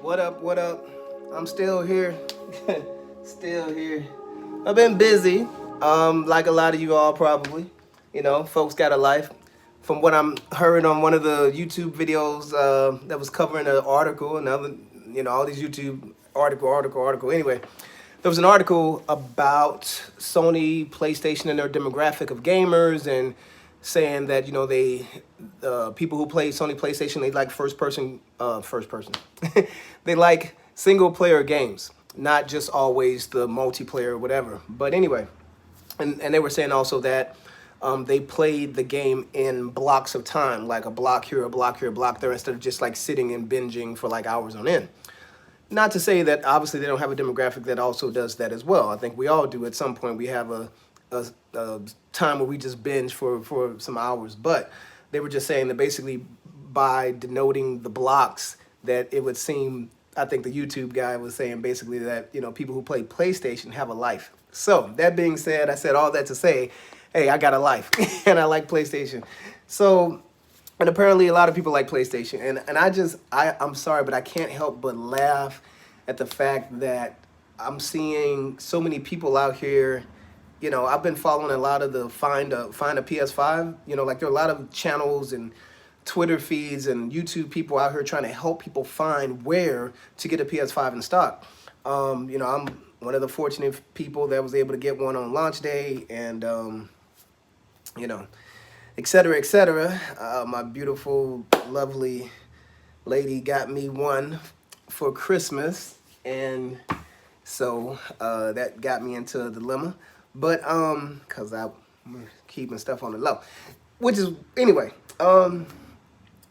What up? What up? I'm still here. Still here. I've been busy, like a lot of you all probably. You know, folks got a life. From what I'm heard on one of the YouTube videos that was covering an article, and other, all these YouTube article. Anyway, there was an article about Sony, PlayStation, and their demographic of gamers, and saying that they people who play Sony PlayStation, they like first person they like single player games, not just always the multiplayer or whatever. But anyway, and they were saying also that they played the game in blocks of time, like a block here, a block here, a block there, instead of just like sitting and binging for like hours on end. Not to say that obviously they don't have a demographic that also does that as well. I think we all do at some point. We have a time where we just binge for some hours. But they were just saying that basically by denoting the blocks, that it would seem, I think the YouTube guy was saying basically that, people who play PlayStation have a life. So that being said, I said all that to say, hey, I got a life and I like PlayStation. So, and apparently a lot of people like PlayStation. And I'm sorry, but I can't help but laugh at the fact that I'm seeing so many people out here. I've been following a lot of the find a PS5. Like there are a lot of channels and Twitter feeds and YouTube people out here trying to help people find where to get a PS5 in stock. I'm one of the fortunate people that was able to get one on launch day, and et cetera, et cetera. My beautiful, lovely lady got me one for Christmas, and so that got me into a dilemma. But because I'm keeping stuff on the low, which is anyway.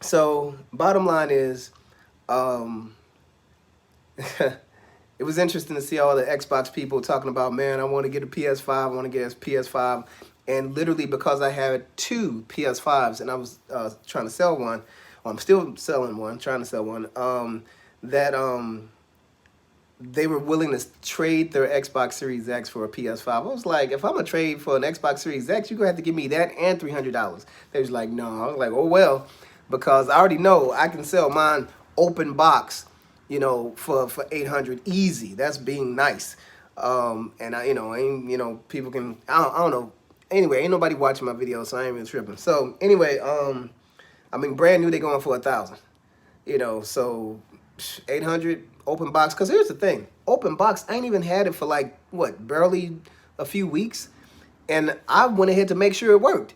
So bottom line is, it was interesting to see all the Xbox people talking about, man, I want to get a PS5, I want to get a PS5. And literally because I had two PS5s and I was trying to sell one, or I'm still selling one, trying to sell one, they were willing to trade their Xbox Series X for a PS5. I was like, if I'm going to trade for an Xbox Series X, you're going to have to give me that and $300. They was like, no. I was like, oh, well, because I already know I can sell mine open box, for $800 easy. That's being nice. And people can, I don't know. Anyway, ain't nobody watching my videos, so I ain't even tripping. So anyway, brand new, they going for $1,000. So 800 open box. Because here's the thing, open box, I ain't even had it for like barely a few weeks, and I went ahead to make sure it worked.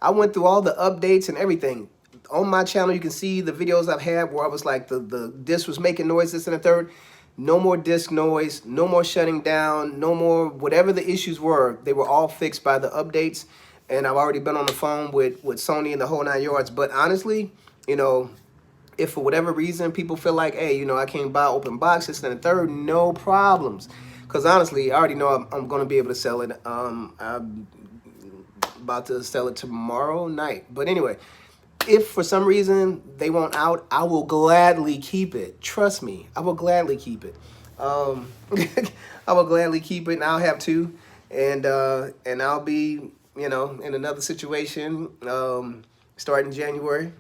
I went through all the updates and everything. On my channel, you can see the videos I've had where I was like the disc was making noise, this and the third. No more disc noise, no more shutting down, no more whatever the issues were. They were all fixed by the updates, and I've already been on the phone with Sony and the whole 9 yards. But honestly, if for whatever reason people feel like, hey, I can't buy open boxes and the third, no problems. Because honestly, I already know I'm going to be able to sell it. I'm about to sell it tomorrow night. But anyway, if for some reason they want out, I will gladly keep it. Trust me, I will gladly keep it. I will gladly keep it, and I'll have two. And I'll be, in another situation starting January,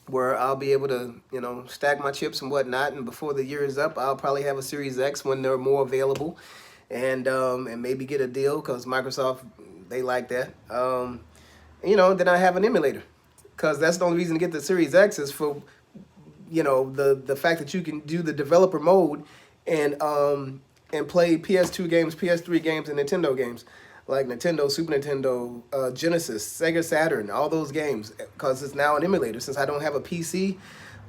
where I'll be able to, stack my chips and whatnot. And before the year is up, I'll probably have a Series X when they're more available, and maybe get a deal because Microsoft, they like that. Then I have an emulator, because that's the only reason to get the Series X is for, the fact that you can do the developer mode and play PS2 games, PS3 games, and Nintendo games. Like Nintendo, Super Nintendo, Genesis, Sega Saturn, all those games, because it's now an emulator. Since I don't have a PC,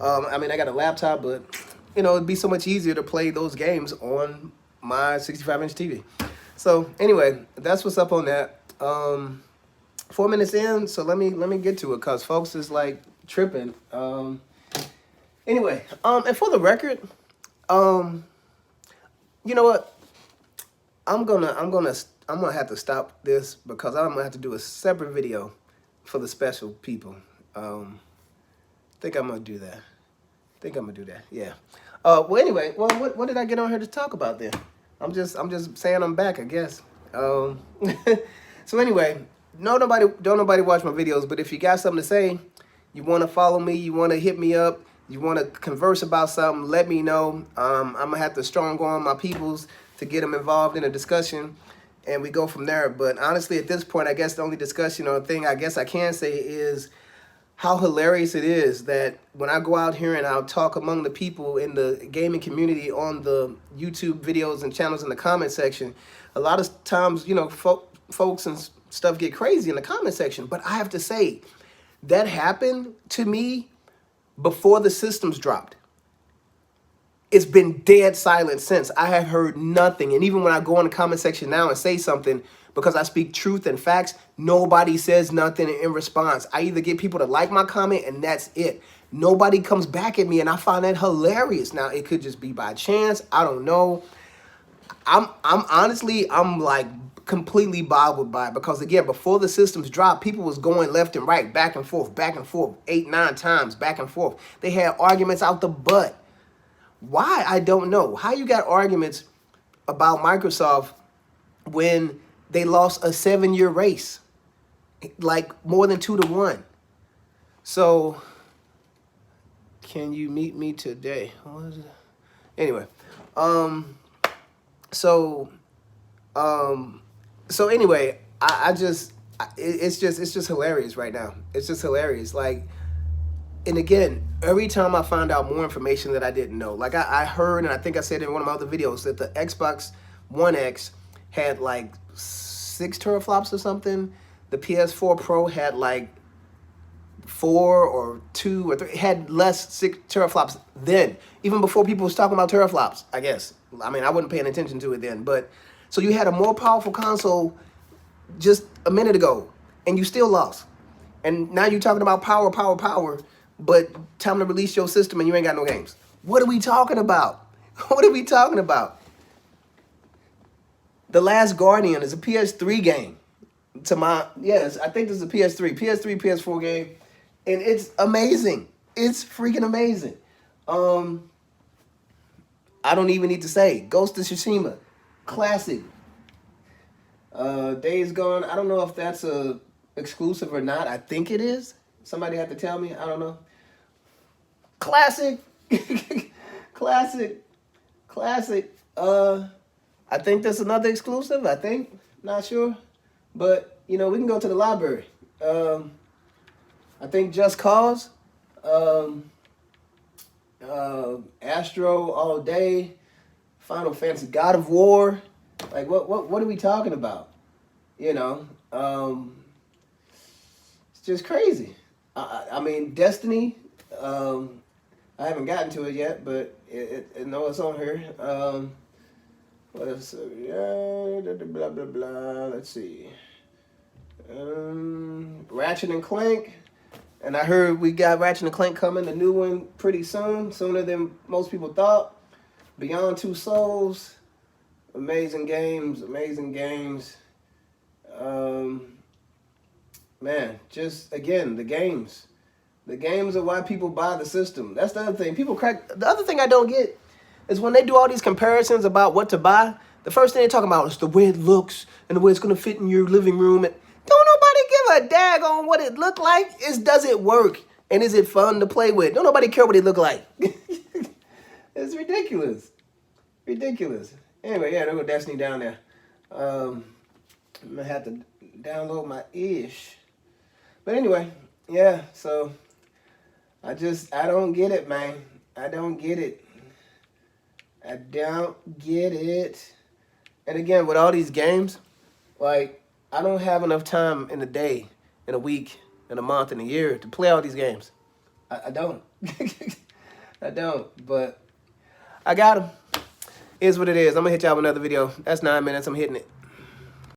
I got a laptop, but, it'd be so much easier to play those games on my 65-inch TV. So, anyway, that's what's up on that. 4 minutes in, so let me get to it, because folks is, like, tripping. Anyway, and for the record, you know what? I'm gonna have to stop this, because I'm gonna have to do a separate video for the special people. Think I'm gonna do that. Yeah. Well, anyway, what did I get on here to talk about then? I'm just saying I'm back, I guess. So anyway, don't nobody watch my videos, but if you got something to say, you want to follow me, you want to hit me up, You want to converse about something, let me know. I'm going to have to strong arm my peoples to get them involved in a discussion, and we go from there. But honestly, at this point, I guess the only discussion or thing I guess I can say is how hilarious it is that when I go out here and I'll talk among the people in the gaming community on the YouTube videos and channels in the comment section, a lot of times, you know, folks and stuff get crazy in the comment section. But I have to say, that happened to me before the systems dropped. It's been dead silent since. I have heard nothing. And even when I go in the comment section now and say something, because I speak truth and facts, nobody says nothing in response. I either get people to like my comment and that's it. Nobody comes back at me, and I find that hilarious. Now, it could just be by chance. I don't know. I'm honestly, I'm like completely boggled by it, because again, before the systems dropped, people was going left and right, back and forth, 8, 9 times, back and forth. They had arguments out the butt. Why? I don't know. How you got arguments about Microsoft when they lost a 7-year race, like more than 2-1. So, can you meet me today? What is it? Anyway, so anyway, it's just hilarious right now. It's just hilarious. Like, and again, every time I find out more information that I didn't know, like I heard, and I think I said in one of my other videos, that the Xbox One X had like 6 teraflops or something. The PS4 Pro had like 4 or 2 or 3. It had less 6 teraflops then, even before people was talking about teraflops, I guess. I mean, I wasn't paying attention to it then. But so you had a more powerful console just a minute ago, and you still lost. And now you're talking about power, but time to release your system and you ain't got no games. What are we talking about? What are we talking about? The Last Guardian is a PS3 game. Yes, I think this is a PS3, PS4 game. And it's amazing. It's freaking amazing. I don't even need to say. Ghost of Tsushima, classic. Days Gone, I don't know if that's a exclusive or not. I think it is. Somebody have to tell me. I don't know. Classic. Classic. I think that's another exclusive. I think. Not sure. But, you know, we can go to the library. I think Just Cause. Astro all day. Final Fantasy. God of War. Like, what are we talking about? You know, it's just crazy. I mean, Destiny, I haven't gotten to it yet, but I know it's on here. What else? Yeah, blah, blah, blah. Let's see. Ratchet and Clank. And I heard we got Ratchet and Clank coming, the new one, pretty soon, sooner than most people thought. Beyond Two Souls. Amazing games. Man, just again, the games. The games are why people buy the system. That's the other thing. The other thing I don't get is when they do all these comparisons about what to buy, the first thing they talk about is the way it looks and the way it's going to fit in your living room. And don't nobody give a dag on what it look like. It's does it work? And is it fun to play with? Don't nobody care what it look like. It's ridiculous. Anyway, yeah, there go Destiny down there. I'm going to have to download my ish. But anyway, yeah, so I don't get it, man. I don't get it. And again, with all these games, like, I don't have enough time in a day, in a week, in a month, in a year to play all these games. I don't. I don't, but I got them. Is what it is. I'm going to hit y'all with another video. That's 9 minutes. I'm hitting it.